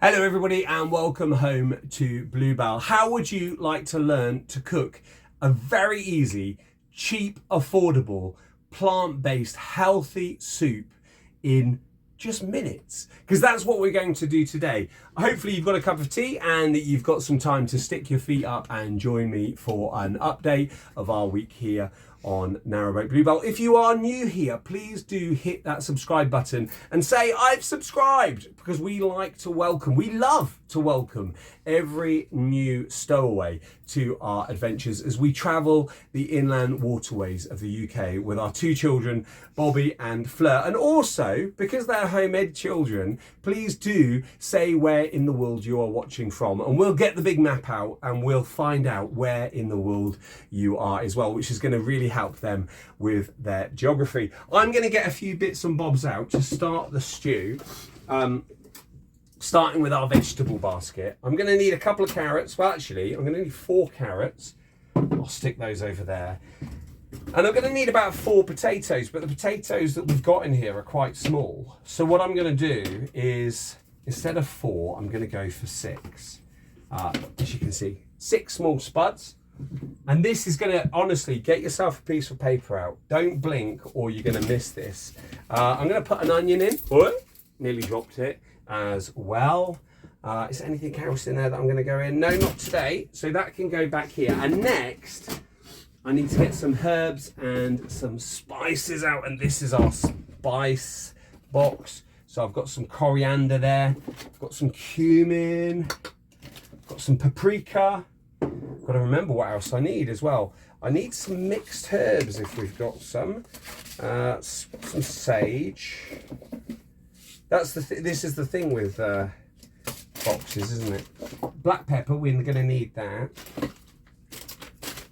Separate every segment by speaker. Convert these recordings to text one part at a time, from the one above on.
Speaker 1: Hello everybody and welcome home to Bluebell. How would you like to learn to cook a very easy, cheap, affordable, plant-based, healthy soup in just minutes? Because that's what we're going to do today. Hopefully you've got a cup of tea and you've got some time to stick your feet up and join me for an update of our week here on Narrowboat Bluebell. If you are new here, please do hit that subscribe button and say I've subscribed, because we love to welcome every new stowaway to our adventures as we travel the inland waterways of the UK with our two children, Bobby and Fleur. And also, because they're home-ed children, please do say where in the world you are watching from, and we'll get the big map out and we'll find out where in the world you are as well, which is going to really help them with their geography. I'm going to get a few bits and bobs out to start the stew. Starting with our vegetable basket. I'm going to need a couple of carrots. Well, actually, I'm going to need 4 carrots. I'll stick those over there. And I'm going to need about 4 potatoes, but the potatoes that we've got in here are quite small. So what I'm going to do is, instead of 4, I'm going to go for 6. As you can see, 6 small spuds. And this is going to, honestly, get yourself a piece of paper out. Don't blink or you're going to miss this. I'm going to put an onion in. Oh, nearly dropped it as well. Is there anything else in there that I'm going to go in? No, not today. So that can go back here. And next, I need to get some herbs and some spices out. And this is our spice box. So I've got some coriander there. I've got some cumin. I've got some paprika. I've got to remember what else I need as well. I need some mixed herbs if we've got some. Some sage. This is the thing with boxes, isn't it? Black pepper, we're going to need that.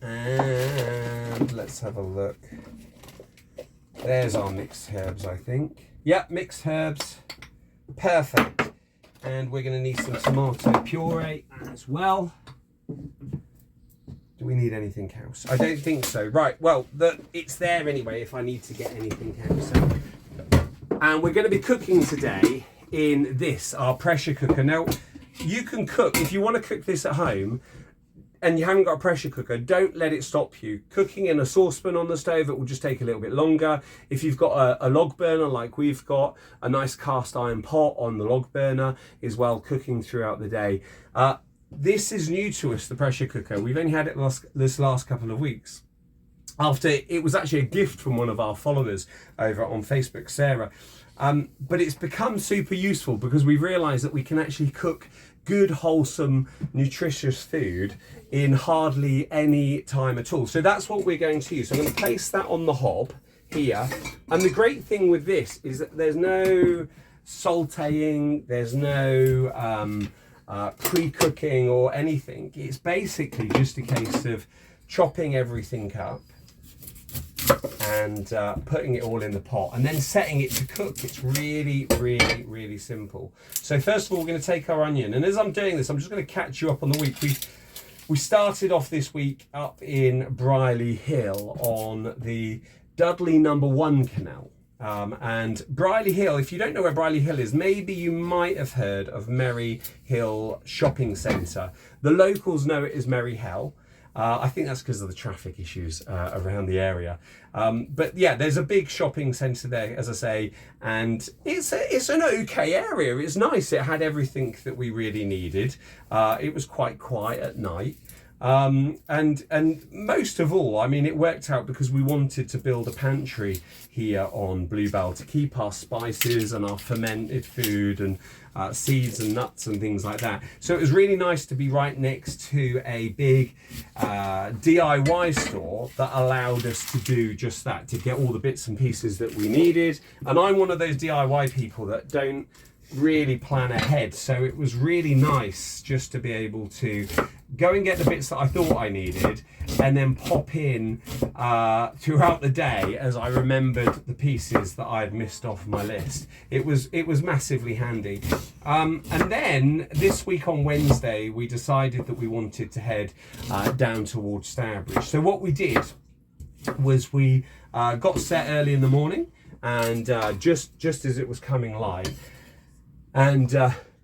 Speaker 1: And let's have a look. There's our mixed herbs, I think. Yep, mixed herbs. Perfect. And we're going to need some tomato puree as well. Do we need anything else? I don't think so. Right, well, it's there anyway if I need to get anything else out. And we're going to be cooking today in this, our pressure cooker. Now, you can cook, if you want to cook this at home and you haven't got a pressure cooker, don't let it stop you. Cooking in a saucepan on the stove, it will just take a little bit longer. If you've got a log burner like we've got, a nice cast iron pot on the log burner is well, cooking throughout the day. This is new to us, the pressure cooker. We've only had it this last couple of weeks. After it was actually a gift from one of our followers over on Facebook, Sarah. But it's become super useful because we realised that we can actually cook good, wholesome, nutritious food in hardly any time at all. So that's what we're going to use. So I'm going to place that on the hob here. And the great thing with this is that there's no sautéing, there's no pre-cooking or anything. It's basically just a case of chopping everything up and putting it all in the pot and then setting it to cook. It's really, really, really simple. So first of all, we're going to take our onion, and as I'm doing this, I'm just going to catch you up on the week. We started off this week up in Brierley Hill on the Dudley No. 1 canal. And Brierley Hill, if you don't know where Brierley Hill is, maybe you might have heard of Merry Hill Shopping Centre. The locals know it as Merry Hill. I think that's because of the traffic issues around the area. But yeah, there's a big shopping centre there, as I say, and it's an okay area. It's nice. It had everything that we really needed. It was quite quiet at night. And most of all, I mean, it worked out because we wanted to build a pantry here on Bluebell to keep our spices and our fermented food and seeds and nuts and things like that. So it was really nice to be right next to a big DIY store that allowed us to do just that, to get all the bits and pieces that we needed. And I'm one of those DIY people that don't really plan ahead, so it was really nice just to be able to go and get the bits that I thought I needed and then pop in throughout the day as I remembered the pieces that I had missed off my list. It was massively handy. And then this week on Wednesday we decided that we wanted to head down towards Stourbridge. So what we did was we got set early in the morning and just as it was coming live, and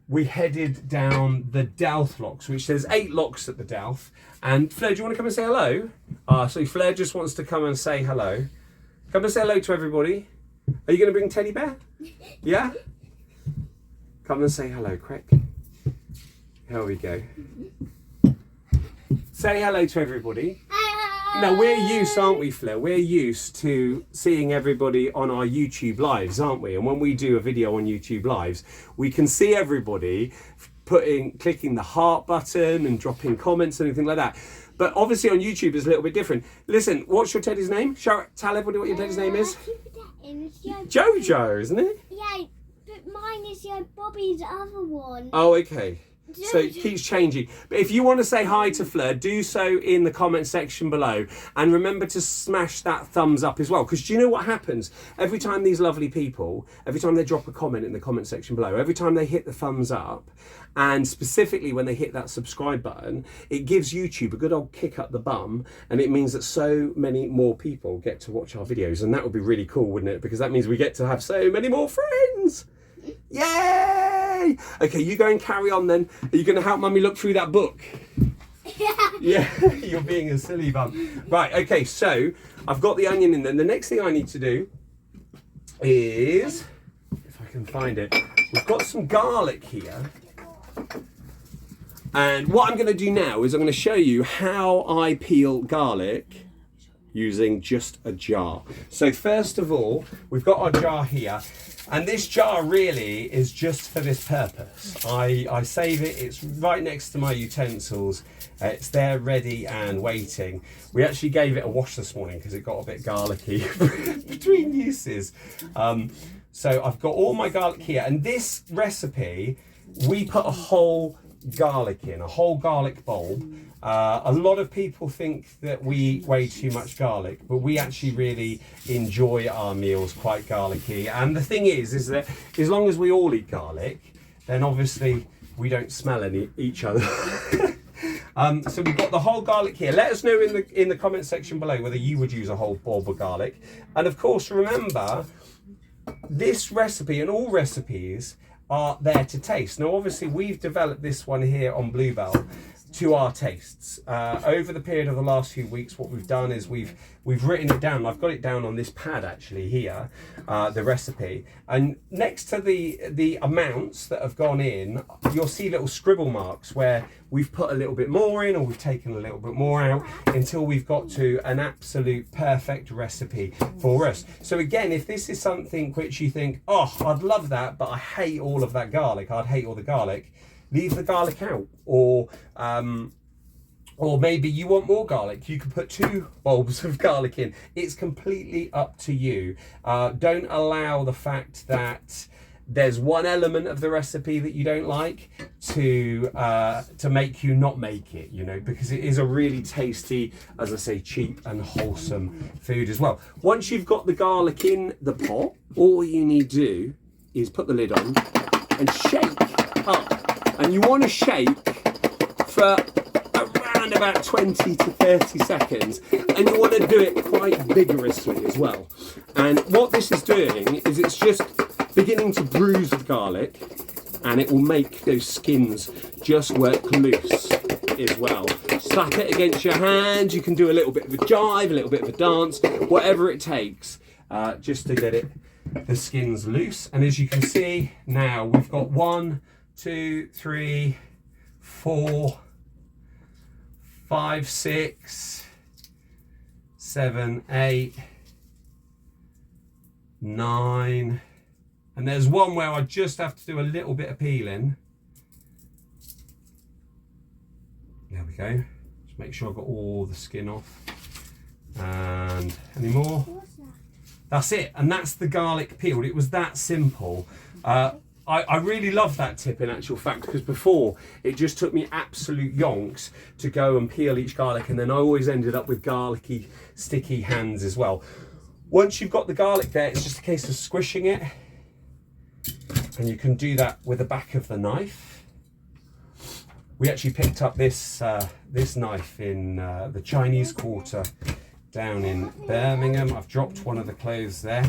Speaker 1: we headed down the Douth locks, which there's 8 locks at the Douth. And Fleur, do you want to come and say hello? So Fleur just wants to come and say hello. Come and say hello to everybody. Are you going to bring Teddy Bear? Yeah? Come and say hello, quick. Here we go. Say hello to everybody. Now, we're used, aren't we, Fleur? We're used to seeing everybody on our YouTube lives, aren't we? And when we do a video on YouTube lives, we can see everybody clicking the heart button and dropping comments and anything like that. But obviously on YouTube it's a little bit different. Listen, what's your teddy's name? Tell everybody what your teddy's name is. Jojo, isn't it?
Speaker 2: Yeah, but mine is Bobby's other one.
Speaker 1: Oh, okay. So it keeps changing. But if you want to say hi to Fleur, do so in the comment section below. And remember to smash that thumbs up as well. Because do you know what happens? Every time these lovely people, every time they drop a comment in the comment section below, every time they hit the thumbs up, and specifically when they hit that subscribe button, it gives YouTube a good old kick up the bum. And it means that so many more people get to watch our videos. And that would be really cool, wouldn't it? Because that means we get to have so many more friends. Yay! Okay, you go and carry on then. Are you going to help Mummy look through that book? Yeah, you're being a silly bum. Right, okay, so I've got the onion in there. The next thing I need to do is, if I can find it, we've got some garlic here. And what I'm going to do now is I'm going to show you how I peel garlic using just a jar. So first of all, we've got our jar here. And this jar really is just for this purpose. I save it, it's right next to my utensils. It's there ready and waiting. We actually gave it a wash this morning because it got a bit garlicky between uses. So I've got all my garlic here. And this recipe, we put a whole garlic in, a whole garlic bulb. A lot of people think that we eat way too much garlic, but we actually really enjoy our meals quite garlicky. And the thing is that as long as we all eat garlic, then obviously we don't smell each other. So we've got the whole garlic here. Let us know in the comment section below whether you would use a whole bulb of garlic. And of course, remember, this recipe and all recipes are there to taste. Now, obviously, we've developed this one here on Bluebell to our tastes. Over the period of the last few weeks, what we've done is we've written it down. I've got it down on this pad actually here, the recipe. And next to the amounts that have gone in, you'll see little scribble marks where we've put a little bit more in or we've taken a little bit more out until we've got to an absolute perfect recipe for us. So again, if this is something which you think, oh, I'd love that, but I hate all of that garlic, I'd hate all the garlic, leave the garlic out, or maybe you want more garlic. You can put 2 bulbs of garlic in. It's completely up to you. Don't allow the fact that there's one element of the recipe that you don't like to make you not make it, you know, because it is a really tasty, as I say, cheap and wholesome food as well. Once you've got the garlic in the pot, all you need to do is put the lid on and shake up. And you want to shake for around about 20 to 30 seconds. And you want to do it quite vigorously as well. And what this is doing is it's just beginning to bruise the garlic. And it will make those skins just work loose as well. Slap it against your hand. You can do a little bit of a jive, a little bit of a dance, whatever it takes, just to get the skins loose. And as you can see now, we've got 1, 2, 3, 4, 5, 6, 7, 8, 9, and there's one where I just have to do a little bit of peeling. There we go. Just make sure I've got all the skin off. And any more? What's that? That's it, and that's the garlic peeled. It was that simple. I really love that tip in actual fact, because before it just took me absolute yonks to go and peel each garlic, and then I always ended up with garlicky, sticky hands as well. Once you've got the garlic there, it's just a case of squishing it, and you can do that with the back of the knife. We actually picked up this knife in the Chinese Quarter down in Birmingham. I've dropped one of the clothes there.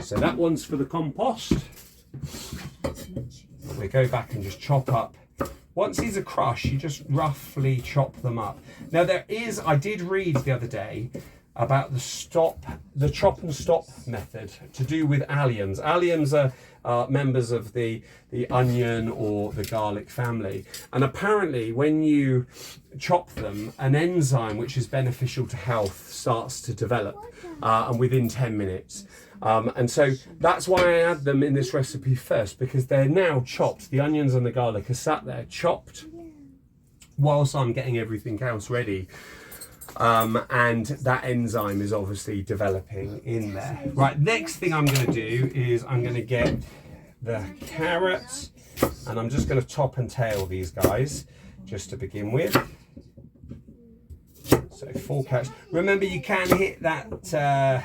Speaker 1: So that one's for the compost. We go back and just chop up. Once these are crushed, you just roughly chop them up. Now I did read the other day about the chop and stop method to do with alliums. Alliums are members of the onion or the garlic family. And apparently when you chop them, an enzyme which is beneficial to health starts to develop and within 10 minutes. And so that's why I add them in this recipe first, because they're now chopped. The onions and the garlic are sat there chopped whilst I'm getting everything else ready. And that enzyme is obviously developing in there. Right, next thing I'm going to do is I'm going to get the carrots, and I'm just going to top and tail these guys just to begin with. So 4 carrots. Remember, you can hit that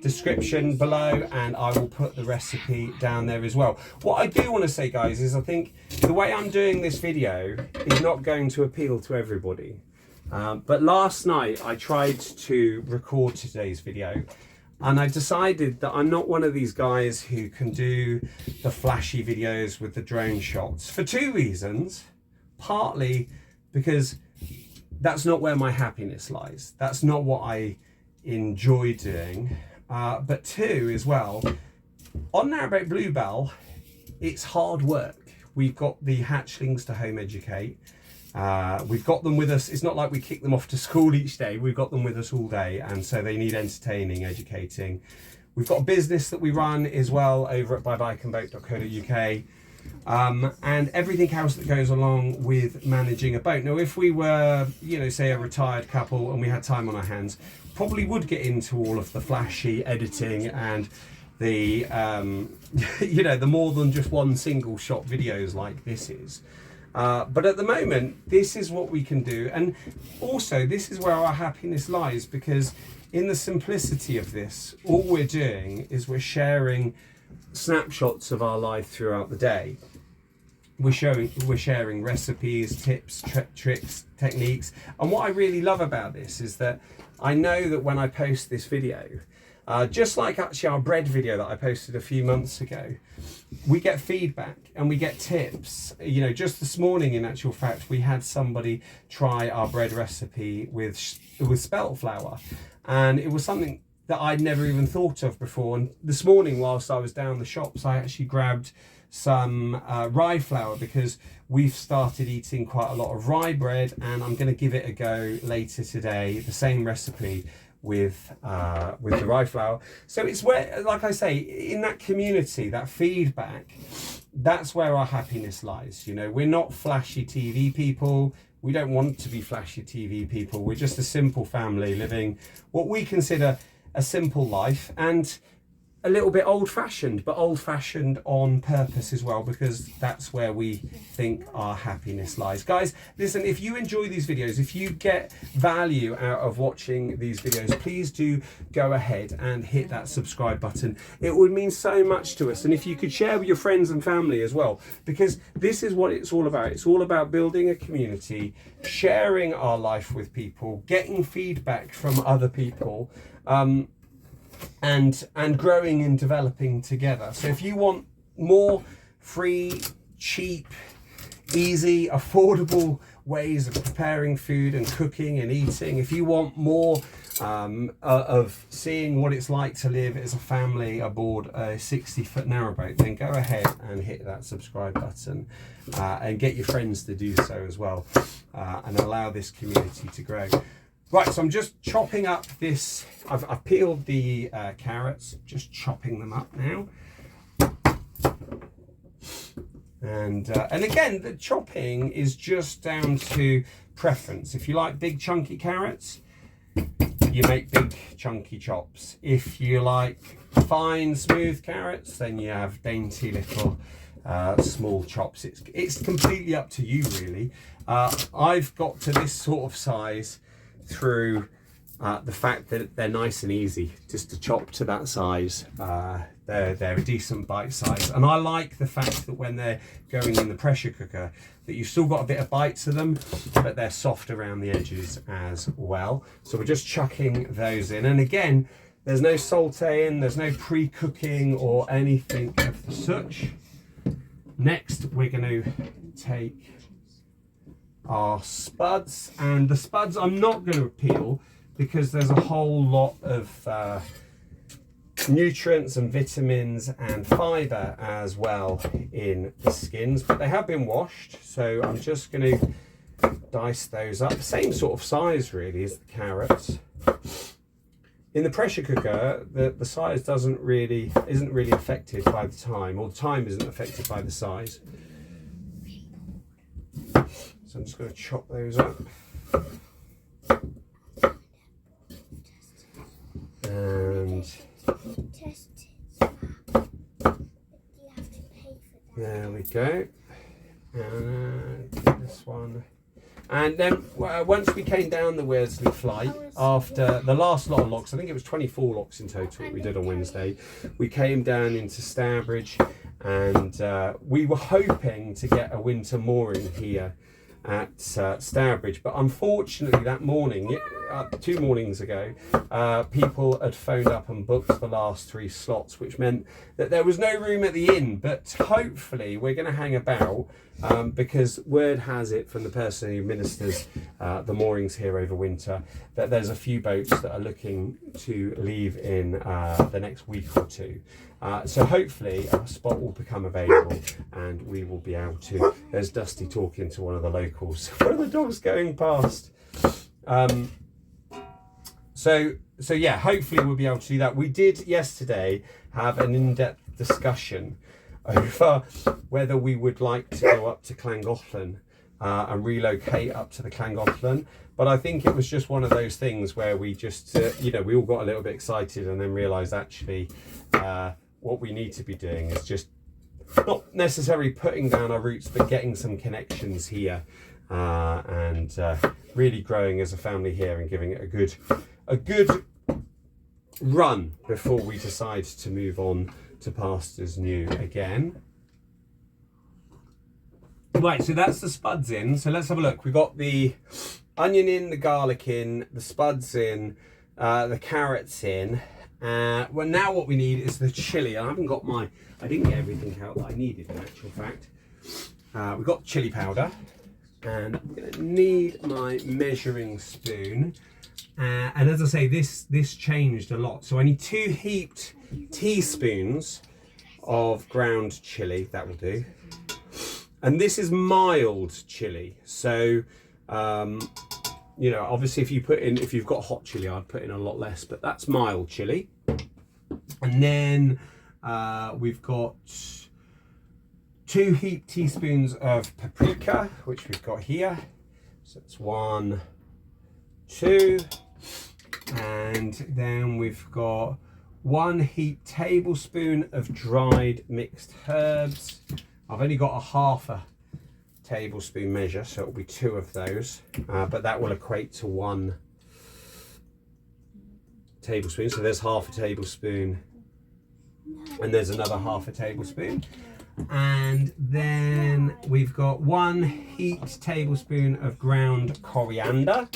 Speaker 1: description below and I will put the recipe down there as well. What I do want to say, guys, is I think the way I'm doing this video is not going to appeal to everybody. But last night I tried to record today's video and I decided that I'm not one of these guys who can do the flashy videos with the drone shots for 2 reasons. Partly because that's not where my happiness lies. That's not what I enjoy doing. But 2 as well, on Narrowboat Bluebell, it's hard work. We've got the hatchlings to home educate. We've got them with us. It's not like we kick them off to school each day. We've got them with us all day, and so they need entertaining, educating. We've got a business that we run as well over at buybikeandboat.co.uk, and everything else that goes along with managing a boat. Now, if we were, say a retired couple and we had time on our hands, probably would get into all of the flashy editing and the the more than just one single shot videos like this is. But at the moment, this is what we can do. And also, this is where our happiness lies, because in the simplicity of this, all we're doing is we're sharing snapshots of our life throughout the day. We're sharing recipes, tips, tricks, techniques. And what I really love about this is that I know that when I post this video, just like actually our bread video that I posted a few months ago, we get feedback and we get tips. Just this morning, in actual fact, we had somebody try our bread recipe with spelt flour, and it was something that I'd never even thought of before. And this morning, whilst I was down the shops, I actually grabbed some rye flour, because we've started eating quite a lot of rye bread, and I'm going to give it a go later today, the same recipe with the rye flour. So it's where, like I say, in that community, that feedback, that's where our happiness lies. We're not flashy TV people. We don't want to be flashy TV people. We're just a simple family living what we consider a simple life, and a little bit old-fashioned, but old-fashioned on purpose as well, because that's where we think our happiness lies. Guys, listen, if you enjoy these videos, if you get value out of watching these videos, please do go ahead and hit that subscribe button. It would mean so much to us. And if you could share with your friends and family as well, because this is what it's all about. It's all about building a community, sharing our life with people, getting feedback from other people, and growing and developing together. So if you want more free, cheap, easy, affordable ways of preparing food and cooking and eating, if you want more of seeing what it's like to live as a family aboard a 60-foot narrowboat, then go ahead and hit that subscribe button and get your friends to do so as well, and allow this community to grow. Right, so I'm just chopping up this. I've peeled the carrots, just chopping them up now. And again, the chopping is just down to preference. If you like big chunky carrots, you make big chunky chops. If you like fine smooth carrots, then you have dainty little small chops. It's completely up to you, really. I've got to this sort of size through the fact that they're nice and easy just to chop to that size. They're a decent bite size, and I like the fact that when they're going in the pressure cooker that you've still got a bit of bite to them, but they're soft around the edges as well. So we're just chucking those in, and again, There's no sauteing, there's no pre-cooking or anything of the such. Next, we're going to take our spuds, and the spuds I'm not going to peel because there's a whole lot of nutrients and vitamins and fibre as well in the skins, but they have been washed, so I'm just going to dice those up. Same sort of size really as the carrots. In the pressure cooker, the size isn't really affected by the time, or the time isn't affected by the size. So I'm just going to chop those up. And there we go. And this one. And then once we came down the Wesley flight, after the last lot of locks, I think it was 24 locks in total we did on Wednesday, we came down into Stourbridge, and we were hoping to get a winter mooring here at Stourbridge, but unfortunately that morning, 2 mornings ago, people had phoned up and booked the last 3 slots, which meant that there was no room at the inn. But hopefully we're going to hang about, because word has it from the person who administers the moorings here over winter that there's a few boats that are looking to leave in the next week or 2. So hopefully a spot will become available and we will be able to. There's Dusty talking to one of the locals. One of the dogs going past. So yeah, hopefully we'll be able to do that. We did yesterday have an in-depth discussion over whether we would like to go up to Llangollen and relocate up to the Llangollen. But I think it was just one of those things where we just, we all got a little bit excited and then realised actually what we need to be doing is just not necessarily putting down our roots, but getting some connections here and really growing as a family here and giving it a good run before we decide to move on to pastures new again. Right, so that's the spuds in. So let's have a look. We've got the onion in, the garlic in, the spuds in, the carrots in. Well, now what we need is the chilli. I didn't get everything out that I needed in actual fact. We've got chilli powder, and I'm going to need my measuring spoon. And as I say, this changed a lot. So I need 2 heaped teaspoons of ground chilli. That will do. And this is mild chilli. So, obviously if you've got hot chilli, I'd put in a lot less, but that's mild chilli. And then we've got 2 heaped teaspoons of paprika, which we've got here. So it's 1, 2, and then we've got 1 heaped tablespoon of dried mixed herbs. I've only got a half a tablespoon measure, so it'll be 2 of those, but that will equate to 1 tablespoon. So there's half a tablespoon, and there's another half a tablespoon. And then we've got 1 heaped tablespoon of ground coriander.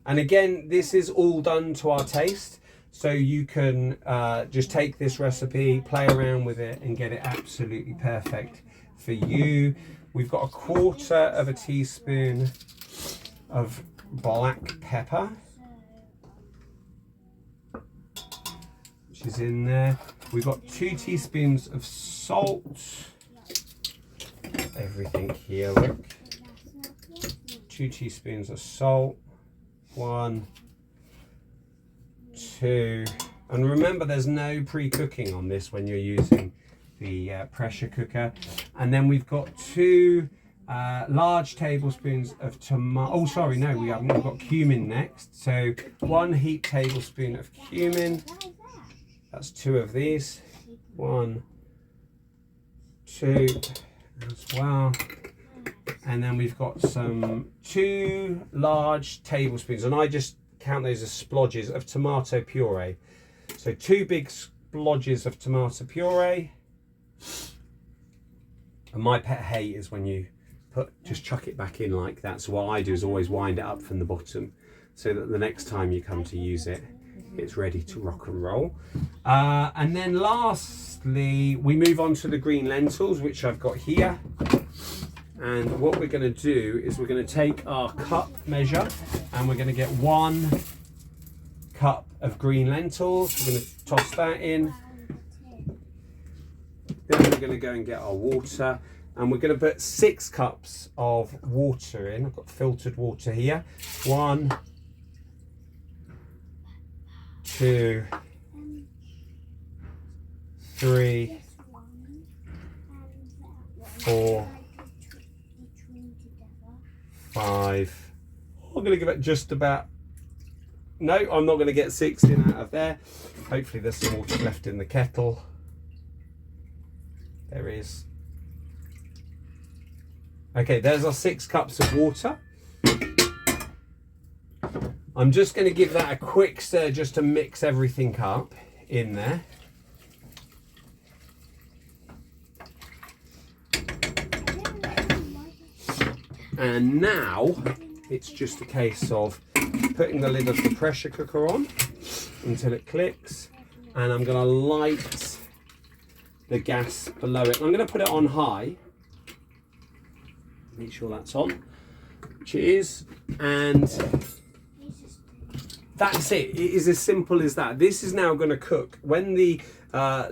Speaker 1: And again, this is all done to our taste. So you can just take this recipe, play around with it and get it absolutely perfect for you. We've got 1/4 teaspoon of black pepper, which is in there. We've got 2 teaspoons of salt. Everything here, look. 2 teaspoons of salt. 1, 2, and remember there's no pre-cooking on this when you're using the pressure cooker. And then we've got 2 large tablespoons of we haven't. We've got cumin next. So 1 heaped tablespoon of cumin. That's 2 of these. 1, 2 as well. And then we've got 2 large tablespoons, and I just count those as splodges of tomato puree. So 2 big splodges of tomato puree. And my pet hate is when you just chuck it back in like that. So what I do is always wind it up from the bottom, so that the next time you come to use it, it's ready to rock and roll. And then lastly, we move on to the green lentils, which I've got here. And what we're going to do is we're going to take our cup measure and we're going to get 1 cup of green lentils. We're going to toss that in. Then we're going to go and get our water. And we're going to put 6 cups of water in. I've got filtered water here. 1, 2, 3, 4, 5. I'm going to give it just about... No, I'm not going to get 6 in out of there. Hopefully there's some water left in the kettle. There is. Okay, there's our 6 cups of water. I'm just going to give that a quick stir just to mix everything up in there. And now it's just a case of putting the lid of the pressure cooker on until it clicks. And I'm going to light the gas below it. I'm going to put it on high. Make sure that's on. Cheers. And that's it. It is as simple as that. This is now going to cook. When the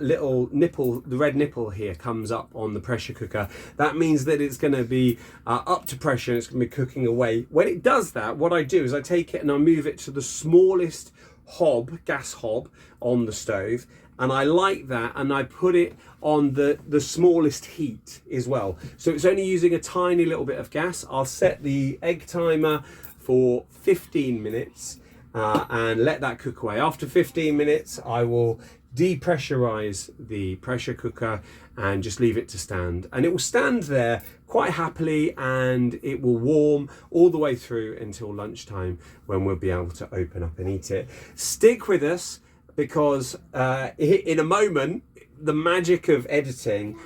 Speaker 1: little nipple, the red nipple here comes up on the pressure cooker, that means that it's going to be up to pressure and it's going to be cooking away. When it does that, what I do is I take it and I move it to the smallest hob, gas hob on the stove, and I light that and I put it on the smallest heat as well. So it's only using a tiny little bit of gas. I'll set the egg timer for 15 minutes and let that cook away. After 15 minutes, I will depressurize the pressure cooker and just leave it to stand. And it will stand there quite happily and it will warm all the way through until lunchtime when we'll be able to open up and eat it. Stick with us because in a moment, the magic of editing,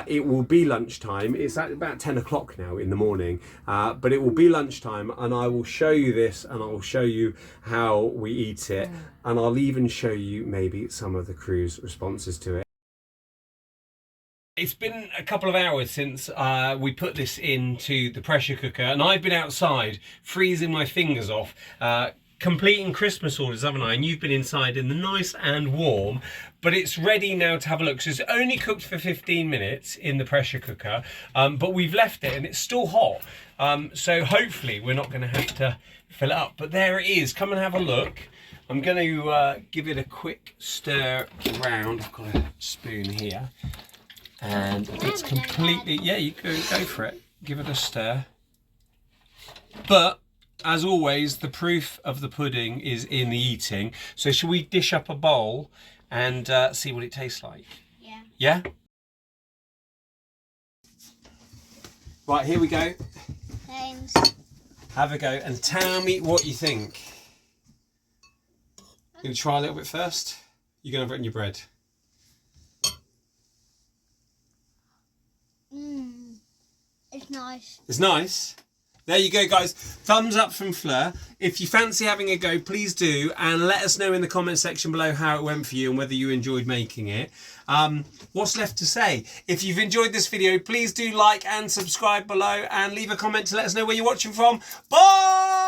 Speaker 1: it will be lunchtime. It's at about 10 o'clock now in the morning, but it will be lunchtime and I will show you this and I will show you how we eat it. And I'll even show you maybe some of the crew's responses to it. It's been a couple of hours since we put this into the pressure cooker and I've been outside freezing my fingers off, completing Christmas orders, haven't I? And you've been inside in the nice and warm, but it's ready now to have a look. So it's only cooked for 15 minutes in the pressure cooker, but we've left it and it's still hot. So hopefully we're not going to have to fill it up, but there it is. Come and have a look. I'm going to give it a quick stir around. I've got a spoon here and it's completely, yeah, you go for it. Give it a stir. But as always, the proof of the pudding is in the eating. So shall we dish up a bowl and see what it tastes like?
Speaker 2: Yeah.
Speaker 1: Yeah? Right, here we go.
Speaker 2: Thanks.
Speaker 1: Have a go and tell me what you think. You going to try a little bit first? You're going to have it in your bread.
Speaker 2: It's nice.
Speaker 1: It's nice? There you go, guys. Thumbs up from Fleur. If you fancy having a go, please do. And let us know in the comment section below how it went for you and whether you enjoyed making it. What's left to say? If you've enjoyed this video, please do like and subscribe below and leave a comment to let us know where you're watching from. Bye!